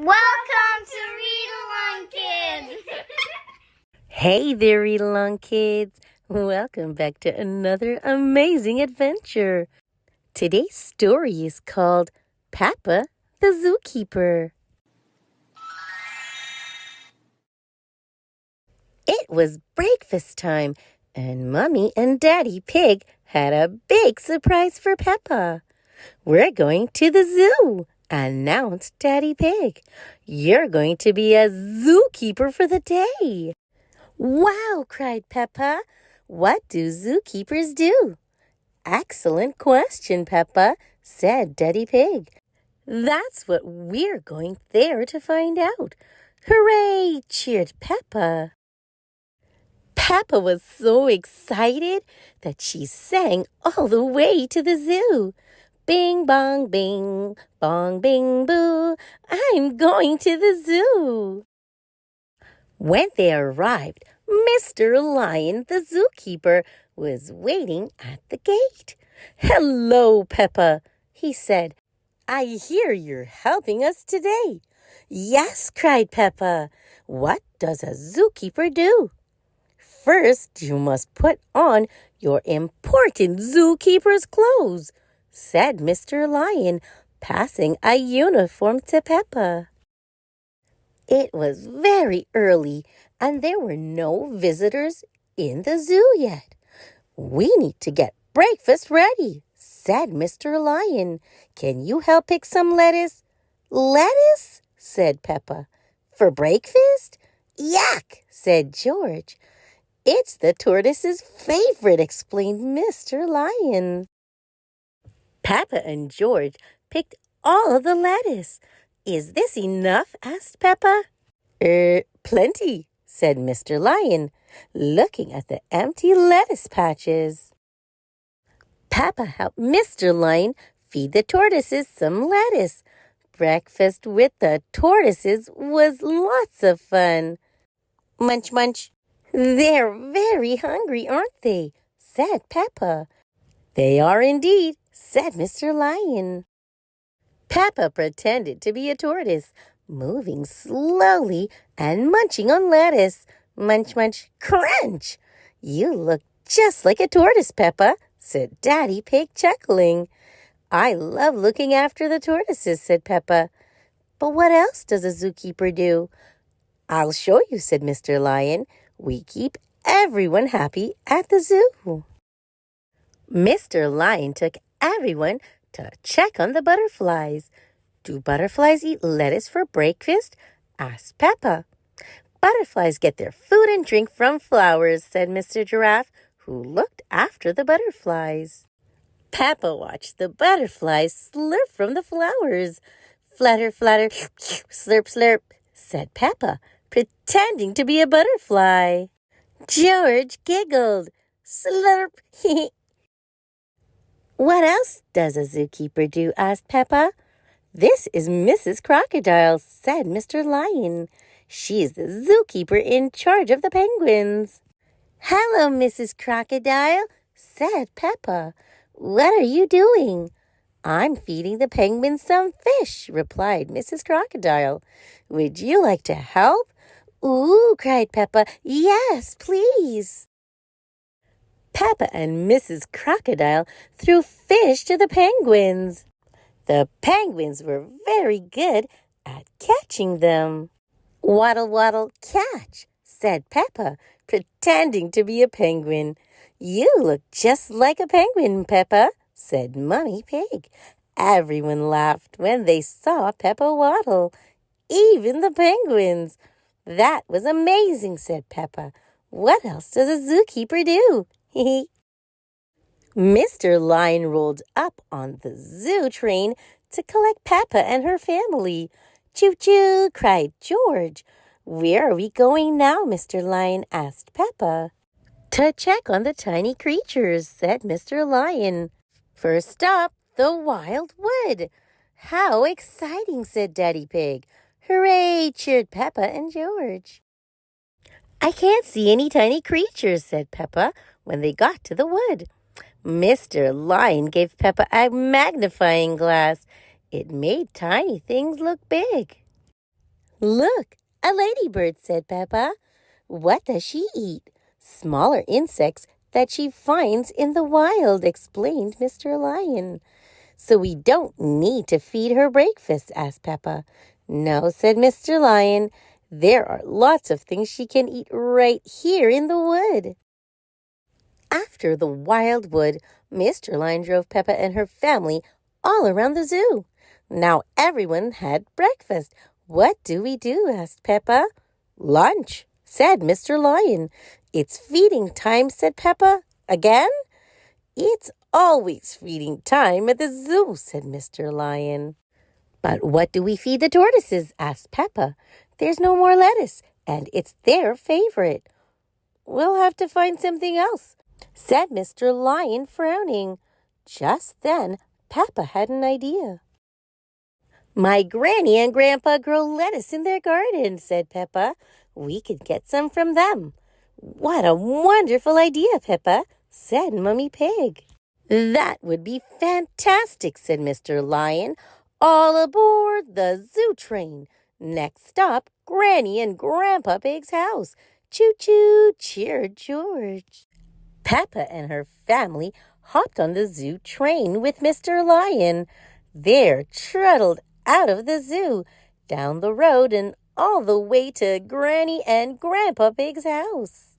Welcome to Read Along Kids! Hey there, Read Along Kids! Welcome back to another amazing adventure. Today's story is called Peppa the Zookeeper. It was breakfast time, and Mommy and Daddy Pig had a big surprise for Peppa. "We're going to the zoo," announced Daddy Pig. "You're going to be a zookeeper for the day." "Wow!" cried Peppa. "What do zookeepers do?" "Excellent question, Peppa," said Daddy Pig. "That's what we're going there to find out." "Hooray!" cheered Peppa. Peppa was so excited that she sang all the way to the zoo. "Bing, bong, bing, bong, bing, boo, I'm going to the zoo." When they arrived, Mr. Lion, the zookeeper, was waiting at the gate. "Hello, Peppa," he said. "I hear you're helping us today." "Yes," cried Peppa. "What does a zookeeper do?" "First, you must put on your important zookeeper's clothes," said Mr. Lion, passing a uniform to Peppa. It was very early, and there were no visitors in the zoo yet. "We need to get breakfast ready," said Mr. Lion. "Can you help pick some lettuce?" "Lettuce?" said Peppa. "For breakfast?" "Yuck!" said George. "It's the tortoise's favorite," explained Mr. Lion. Peppa and George picked all of the lettuce. "Is this enough?" asked Peppa. Plenty," said Mr. Lion, looking at the empty lettuce patches. Peppa helped Mr. Lion feed the tortoises some lettuce. Breakfast with the tortoises was lots of fun. "Munch, munch. They're very hungry, aren't they?" said Peppa. "They are indeed," said Mr. Lion. Peppa pretended to be a tortoise, moving slowly and munching on lettuce. "Munch, munch, crunch! You look just like a tortoise, Peppa," said Daddy Pig, chuckling. "I love looking after the tortoises," said Peppa. "But what else does a zookeeper do?" "I'll show you," said Mr. Lion. "We keep everyone happy at the zoo." Mr. Lion took everyone to check on the butterflies. "Do butterflies eat lettuce for breakfast?" asked Peppa. "Butterflies get their food and drink from flowers," said Mr. Giraffe, who looked after the butterflies. Peppa watched the butterflies slurp from the flowers. "Flutter, flutter, slurp, slurp," said Peppa, pretending to be a butterfly. George giggled. "Slurp." "What else does a zookeeper do?" asked Peppa. "This is Mrs. Crocodile," said Mr. Lion. "She's the zookeeper in charge of the penguins." "Hello, Mrs. Crocodile," said Peppa. "What are you doing?" "I'm feeding the penguins some fish," replied Mrs. Crocodile. "Would you like to help?" "Ooh," cried Peppa. "Yes, please." Peppa and Mrs. Crocodile threw fish to the penguins. The penguins were very good at catching them. "Waddle, waddle, catch," said Peppa, pretending to be a penguin. "You look just like a penguin, Peppa," said Mummy Pig. Everyone laughed when they saw Peppa waddle, even the penguins. "That was amazing," said Peppa. "What else does a zookeeper do?" Mr. Lion rolled up on the zoo train to collect Peppa and her family. "Choo-choo!" cried George. "Where are we going now, Mr. Lion?" asked Peppa. "To check on the tiny creatures," said Mr. Lion. "First stop, the Wild Wood." "How exciting," said Daddy Pig. "Hooray!" cheered Peppa and George. "I can't see any tiny creatures," said Peppa when they got to the wood. Mr. Lion gave Peppa a magnifying glass. It made tiny things look big. Look, a ladybird, said Peppa. What does she eat? Smaller insects that she finds in the wild, explained Mr. Lion. So we don't need to feed her breakfast, asked Peppa. No, said Mr. Lion. There are lots of things she can eat right here in the wood. After the wild wood, Mr. Lion drove Peppa and her family all around the zoo. Now everyone had breakfast. What do we do? Asked Peppa. Lunch, said Mr. Lion. It's feeding time, said Peppa. Again? It's always feeding time at the zoo, said Mr. Lion. But what do we feed the tortoises? Asked Peppa. There's no more lettuce, and it's their favorite. We'll have to find something else, said Mr. Lion, frowning. Just then, Peppa had an idea. My granny and grandpa grow lettuce in their garden, said Peppa. We could get some from them. What a wonderful idea, Peppa, said Mummy Pig. That would be fantastic, said Mr. Lion. All aboard the zoo train. Next stop, Granny and Grandpa Pig's house. Choo-choo, cheered George. Peppa and her family hopped on the zoo train with Mr. Lion. They trotted out of the zoo, down the road, and all the way to Granny and Grandpa Pig's house.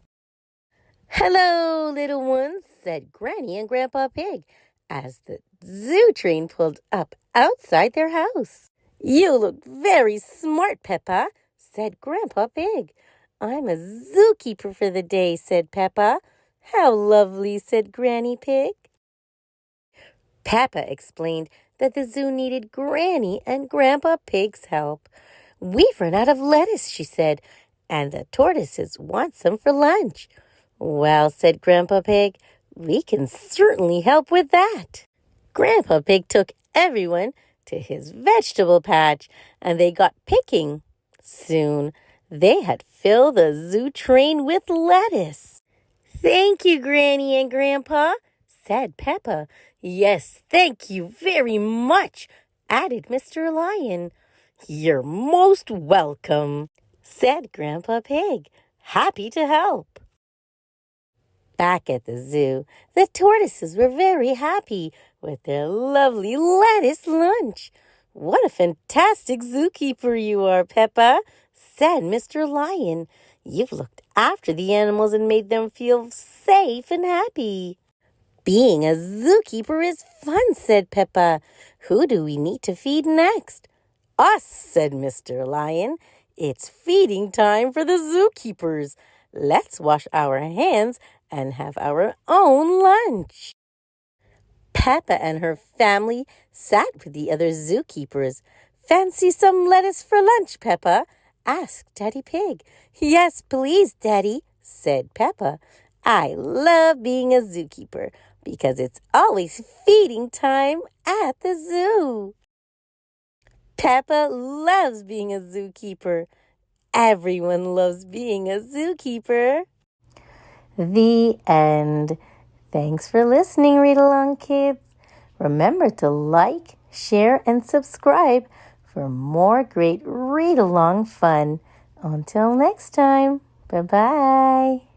Hello, little ones, said Granny and Grandpa Pig as the zoo train pulled up outside their house. You look very smart, Peppa, said Grandpa Pig. I'm a zookeeper for the day, said Peppa. How lovely, said Granny Pig. Peppa explained that the zoo needed Granny and Grandpa Pig's help. We've run out of lettuce, she said, and the tortoises want some for lunch. Well, said Grandpa Pig, we can certainly help with that. Grandpa Pig took everyone to his vegetable patch, and they got picking. Soon, they had filled the zoo train with lettuce. Thank you, Granny and Grandpa, said Peppa. Yes, thank you very much, added Mr. Lion. You're most welcome, said Grandpa Pig, happy to help. Back at the zoo, the tortoises were very happy with their lovely lettuce lunch. What a fantastic zookeeper you are, Peppa, said Mr. Lion. You've looked after the animals and made them feel safe and happy. Being a zookeeper is fun, said Peppa. Who do we need to feed next? Us, said Mr. Lion. It's feeding time for the zookeepers. Let's wash our hands and have our own lunch. Peppa and her family sat with the other zookeepers. Fancy some lettuce for lunch, Peppa? Asked Daddy Pig. Yes, please, Daddy, said Peppa. I love being a zookeeper because it's always feeding time at the zoo. Peppa loves being a zookeeper. Everyone loves being a zookeeper. The end. Thanks for listening, Read Along Kids. Remember to like, share, and subscribe for more great read-along fun. Until next time, bye-bye.